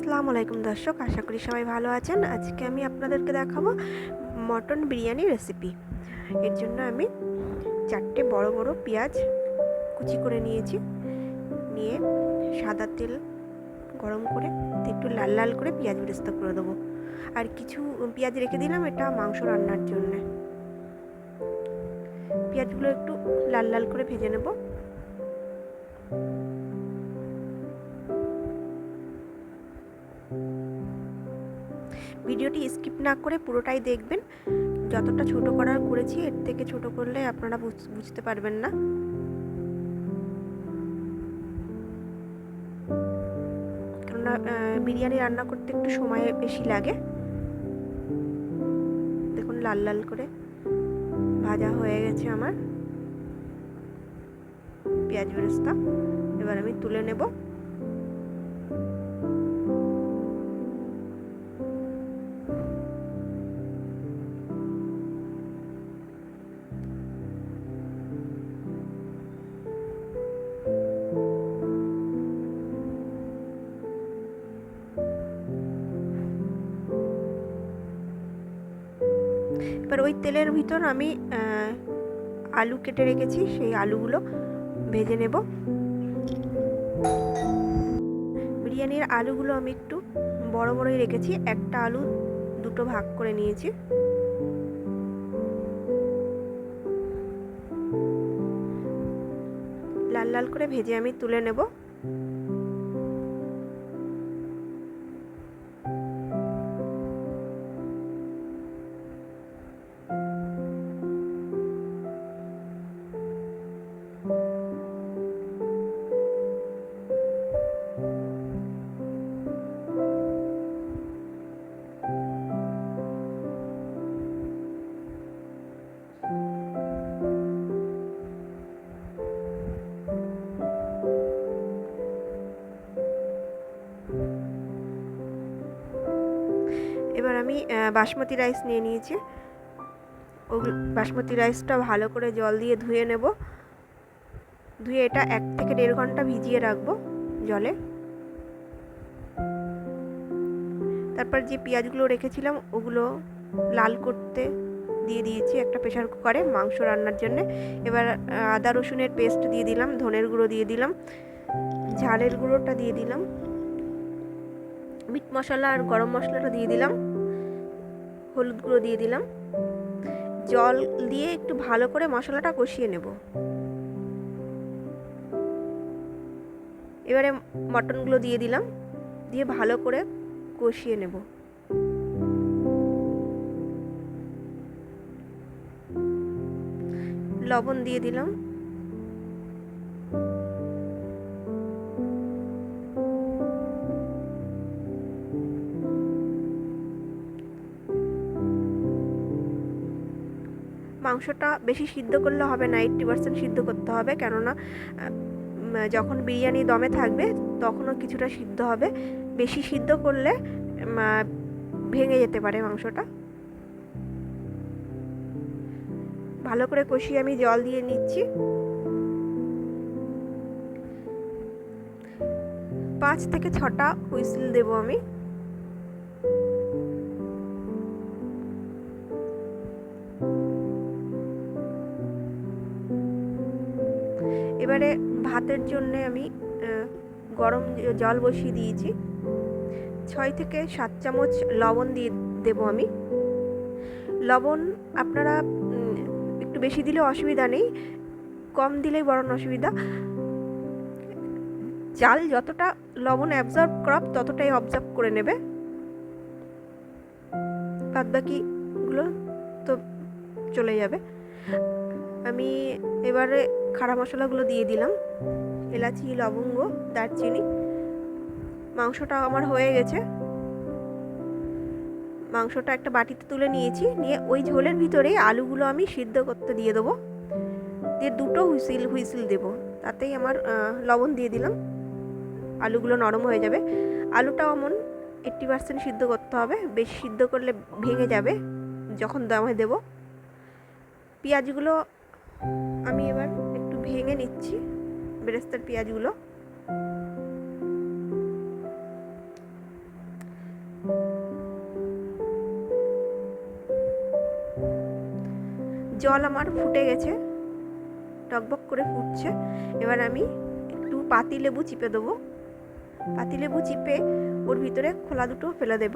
আসসালামু আলাইকুম দর্শক, আশা করি সবাই ভালো আছেন। আজকে আমি আপনাদেরকে দেখাবো মটন বিরিয়ানি রেসিপি। এর জন্য আমি 4টে বড় বড় পেঁয়াজ কুচি করে নিয়েছি। নিয়ে সাদা তেল গরম করে একটু লাল লাল করে পেঁয়াজ বেরেস্তা করে দেবো। আর কিছু পেঁয়াজ রেখে দিলাম, এটা মাংস রান্নার জন্য। পেঁয়াজগুলো একটু লাল লাল করে ভেজে নেব। ভিডিওটি স্কিপ না করে পুরোটাই দেখবেন। যতটা ছোট করার করেছি, এর থেকে ছোট করলে আপনারা বুঝতে পারবেন না। কেননা বিরিয়ানি রান্না করতে একটু সময় বেশি লাগে। দেখুন লাল লাল করে ভাজা হয়ে গেছে আমার পেঁয়াজ বেরেস্তা। এবার আমি তুলে নেব। এবার ওই তেলের ভিতর আমি আলু কেটে রেখেছি, সেই আলুগুলো ভেজে নেব। বিরিয়ানির আলুগুলো আমি একটু বড় বড়ই রেখেছি, একটা আলু দুটো ভাগ করে নিয়েছি। লাল লাল করে ভেজে আমি তুলে নেব। এবার আমি বাসমতি রাইস নিয়ে নিয়েছি। ওই বাসমতি রাইসটা ভালো করে জল দিয়ে ধুয়ে নেব। ধুয়ে এটা 1 থেকে 1.5 ঘন্টা ভিজিয়ে রাখবো জলে। তারপর যে পেঁয়াজগুলো রেখেছিলাম ওগুলো লাল করতে দিয়ে দিয়েছি একটা প্রেসার কুকারে মাংস রান্নার জন্য। এবার আদা রসুনের পেস্ট দিয়ে দিলাম, ধনের গুঁড়ো দিয়ে দিলাম, ঝালের গুঁড়োটা দিয়ে দিলাম, মিট মশলা আর গরম মশলাটা দিয়ে দিলাম, হলুদ গুঁড়ো দিয়ে দিলাম। জল দিয়ে একটু ভালো করে মশলাটা কষিয়ে নেব। এবারে মটনগুলো দিয়ে দিলাম, দিয়ে ভালো করে কষিয়ে নেব। লবণ দিয়ে দিলাম। মাংসটা বেশি সিদ্ধ করলে হবে না, 80% সিদ্ধ করতে হবে, কেননা যখন বিরিয়ানি দমে থাকবে তখনও কিছুটা সিদ্ধ হবে। বেশি সিদ্ধ করলে ভেঙে যেতে পারে মাংসটা। ভালো করে কষিয়ে আমি জল দিয়ে নিচ্ছি। 5 থেকে 6টা হুইসেল দেব আমি। এবারে ভাতের জন্য আমি গরম জল বসিয়ে দিয়েছি। 6 থেকে 7 চামচ লবণ দিয়ে দেবো আমি। লবণ আপনারা একটু বেশি দিলে অসুবিধা নেই, কম দিলেই বরং অসুবিধা। চাল যতটা লবণ অ্যাবজর্ব করাব ততটাই অবজার্ভ করে নেবে, বাদ বাকিগুলো তো চলে যাবে। আমি এবারে খাড়া মশলাগুলো দিয়ে দিলাম, এলাচি, লবঙ্গ, দারচিনি। মাংসটা আমার হয়ে গেছে। মাংসটা একটা বাটিতে তুলে নিয়েছি, নিয়ে ওই ঝোলের ভিতরেই আলুগুলো আমি সিদ্ধ করতে দিয়ে দেবো। দিয়ে 2টো হুইসেল দেবো, তাতেই আমার লবণ দিয়ে দিলাম, আলুগুলো নরম হয়ে যাবে। আলুটাও এমন 80% সিদ্ধ করতে হবে, বেশি সিদ্ধ করলে ভেঙে যাবে যখন দমে দেব। পেঁয়াজগুলো আমি এবার একটু ভেঙে নিচ্ছি, বেরেস্তার পেঁয়াজগুলো। জল আমার ফুটে গেছে, টকবক করে ফুটছে। এবার আমি একটু পাতিলেবু চিপে দেবো। পাতিলেবু চিপে ওর ভিতরে খোলা দুটো ফেলে দেব।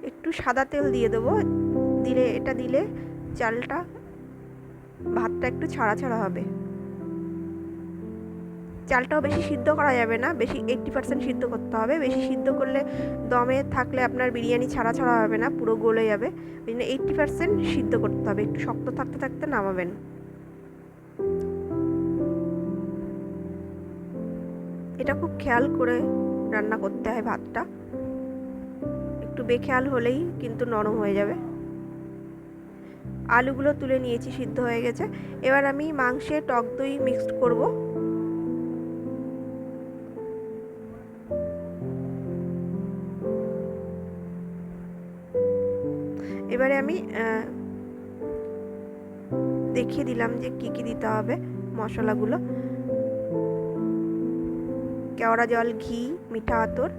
একটু সাদা তেল দিয়ে দেবো। এটা দিলে ভাতটা একটু ছাড়া ছাড়া হবে। চালটাও বেশি সিদ্ধ করা যাবে না, বেশি 80% সিদ্ধ করতে হবে। বেশি সিদ্ধ করলে দমে থাকলে আপনার বিরিয়ানি ছাড়া ছাড়া হবে না, পুরো গলে যাবে। ওই জন্য 80% সিদ্ধ করতে হবে, একটু শক্ত থাকতে থাকতে নামাবেন। এটা খুব খেয়াল করে রান্না করতে হয় ভাতটা, একটু বেখেয়াল হলেই কিন্তু নরম হয়ে যাবে। আলুগুলো তুলে নিয়েছি, সিদ্ধ হয়ে গেছে। এবার আমি মাংসে টক দই মিক্সড করব। এবারে আমি দেখিয়ে দিলাম যে কি কি দিতে হবে মশলাগুলো। কেওড়া জল, ঘি, মিঠা আতর,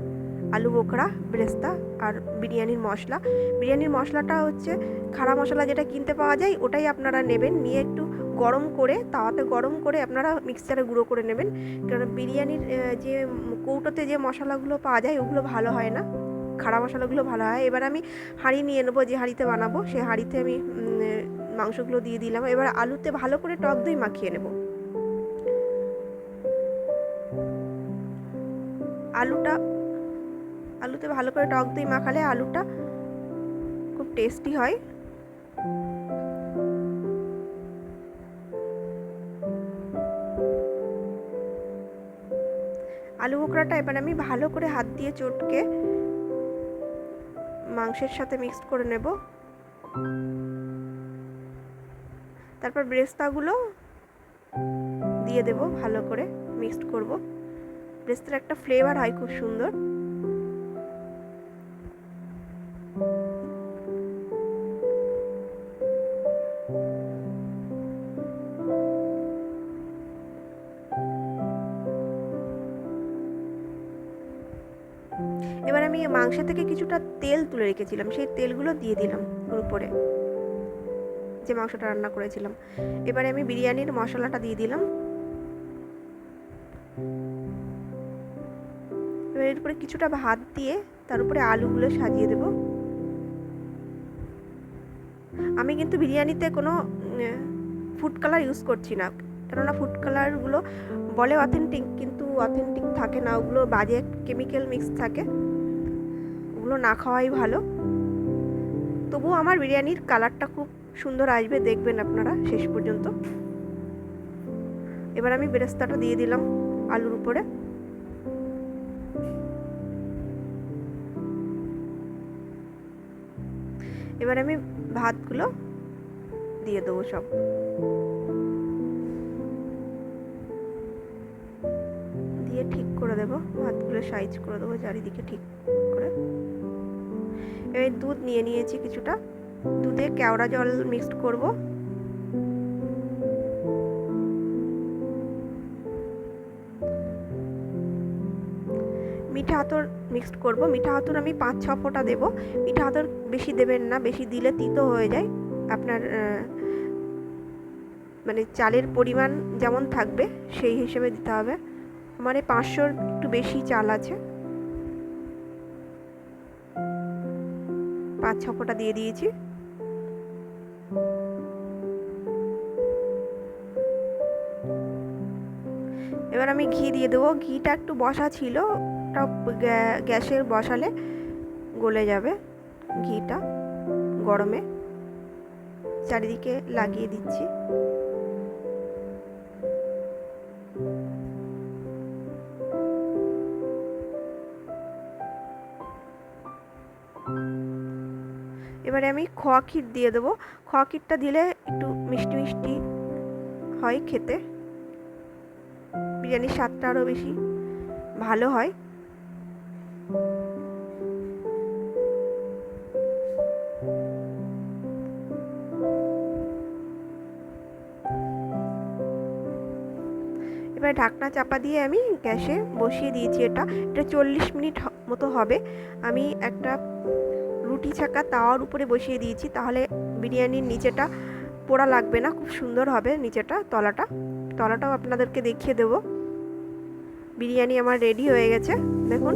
আলু বোখরা, বেরেস্তা আর বিরিয়ানির মশলা। বিরিয়ানির মশলাটা হচ্ছে খাড়া মশলা যেটা কিনতে পাওয়া যায়, ওটাই আপনারা নেবেন। নিয়ে একটু গরম করে, তাওয়াতে গরম করে আপনারা মিক্সচারে গুঁড়ো করে নেবেন। কারণ বিরিয়ানির যে কৌটোতে যে মশলাগুলো পাওয়া যায় ওগুলো ভালো হয় না, খাড়া মশলাগুলো ভালো হয়। এবার আমি হাঁড়ি নিয়ে নেবো, যে হাঁড়িতে বানাবো সেই হাঁড়িতে আমি মাংসগুলো দিয়ে দিলাম। এবার আলুতে ভালো করে টক দই মাখিয়ে নেব। আলুতে ভালো করে টক দই মাখালে আলুটা খুব টেস্টি হয়। আলু বোখরাটা এবার আমি ভালো করে হাত দিয়ে চটকে মাংসের সাথে মিক্সড করে নেব। তারপর বেরেস্তাগুলো দিয়ে দেব, ভালো করে মিক্সড করব। বেরেস্তার একটা ফ্লেভার হয় খুব সুন্দর। এবার আমি মাংস থেকে কিছুটা তেল তুলে রেখেছিলাম, সেই তেলগুলো দিয়ে দিলাম ওর উপরে, যে মাংসটা রান্না করেছিলাম। এবারে আমি বিরিয়ানির মশলাটা দিয়ে দিলাম। এবার এর উপরে কিছুটা ভাত দিয়ে তার উপরে আলুগুলো সাজিয়ে দেব। আমি কিন্তু বিরিয়ানিতে কোনো ফুড কালার ইউজ করছি না, কেননা ফুড কালারগুলো বলে অথেন্টিক, কিন্তু অথেন্টিক থাকে না, ওগুলো বাজে কেমিক্যাল মিক্স থাকে, ওগুলো না খাওয়াই ভালো। তবুও আমার বিরিয়ানির কালারটা খুব সুন্দর আসবে, দেখবেন আপনারা শেষ পর্যন্ত। এবার আমি বেরেস্তাটা দিয়ে দিলাম আলুর উপরে। এবার আমি ভাতগুলো দিয়ে দেবো, সব দিয়ে ঠিক করে দেবো, ভাতগুলো সাইজ করে দেবো চারিদিকে ঠিক করে। এবার দুধ নিয়ে নিয়েছি কিছুটা, দুধে কেওড়া জল মিক্সড করব। মিঠা আতর মিক্সড করব। মিঠা আতর আমি 5-6 ফোঁটা দেবো। মিঠা আতর বেশি দেবেন না, বেশি দিলে তিতো হয়ে যায়। আপনার মানে চালের পরিমাণ যেমন থাকবে সেই হিসেবে দিতে হবে। মানে 500 একটু বেশি চাল আছে, 5-6 ফোঁটা দিয়ে দিয়েছি। এবার আমি ঘি দিয়ে দেবো। ঘিটা একটু বসা ছিল, ওটা গ্যাসের বসালে গলে যাবে। ঘিটা গরমে চারিদিকে লাগিয়ে দিচ্ছি। এবারে আমি খোয়া ক্ষীর দিয়ে দেবো। খোয়া ক্ষীরটা দিলে একটু মিষ্টি মিষ্টি হয় খেতে, বিরিয়ানির স্বাদটা আরও বেশি ভালো হয়। এবার ঢাকনা চাপা দিয়ে আমি গ্যাসে বসিয়ে দিয়েছি। এটা 40 মিনিট মতো হবে। আমি একটা রুটি ছাকা তাওয়ার উপরে বসিয়ে দিয়েছি, তাহলে বিরিয়ানির নিচেটা পোড়া লাগবে না, খুব সুন্দর হবে নিচেটা। তলাটাও আপনাদেরকে দেখিয়ে দেব। বিরিয়ানি আমার রেডি হয়ে গেছে, দেখুন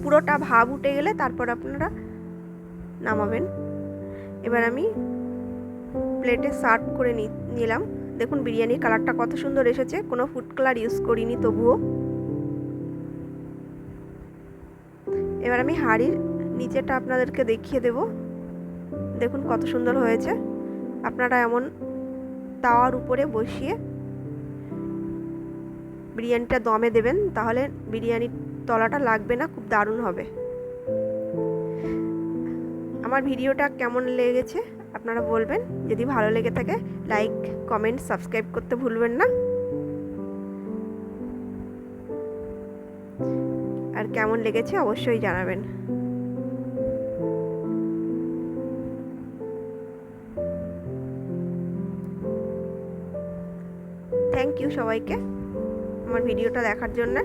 পুরোটা ভাব উঠে গেলে তারপর আপনারা নামাবেন। এবার আমি প্লেটে সার্ভ করে নিলাম। দেখুন বিরিয়ানির কালারটা কত সুন্দর এসেছে, কোনো ফুড কালার ইউজ করিনি তবুও। এবার আমি হাঁড়ির নিচেটা আপনাদেরকে দেখিয়ে দেব, দেখুন কত সুন্দর হয়েছে। আপনারা এমন তাওয়ার উপরে বসিয়ে বিরিয়ানিটা দমে দেবেন, তাহলে বিরিয়ানির তলাটা লাগবে না, খুব দারুণ হবে। আমার ভিডিওটা কেমন লেগেছে আপনারা বলবেন। যদি ভালো লেগে থাকে লাইক, কমেন্ট, সাবস্ক্রাইব করতে ভুলবেন না। আর কেমন লেগেছে অবশ্যই জানাবেন। থ্যাংক ইউ সবাইকে আমার ভিডিওটা দেখার জন্য।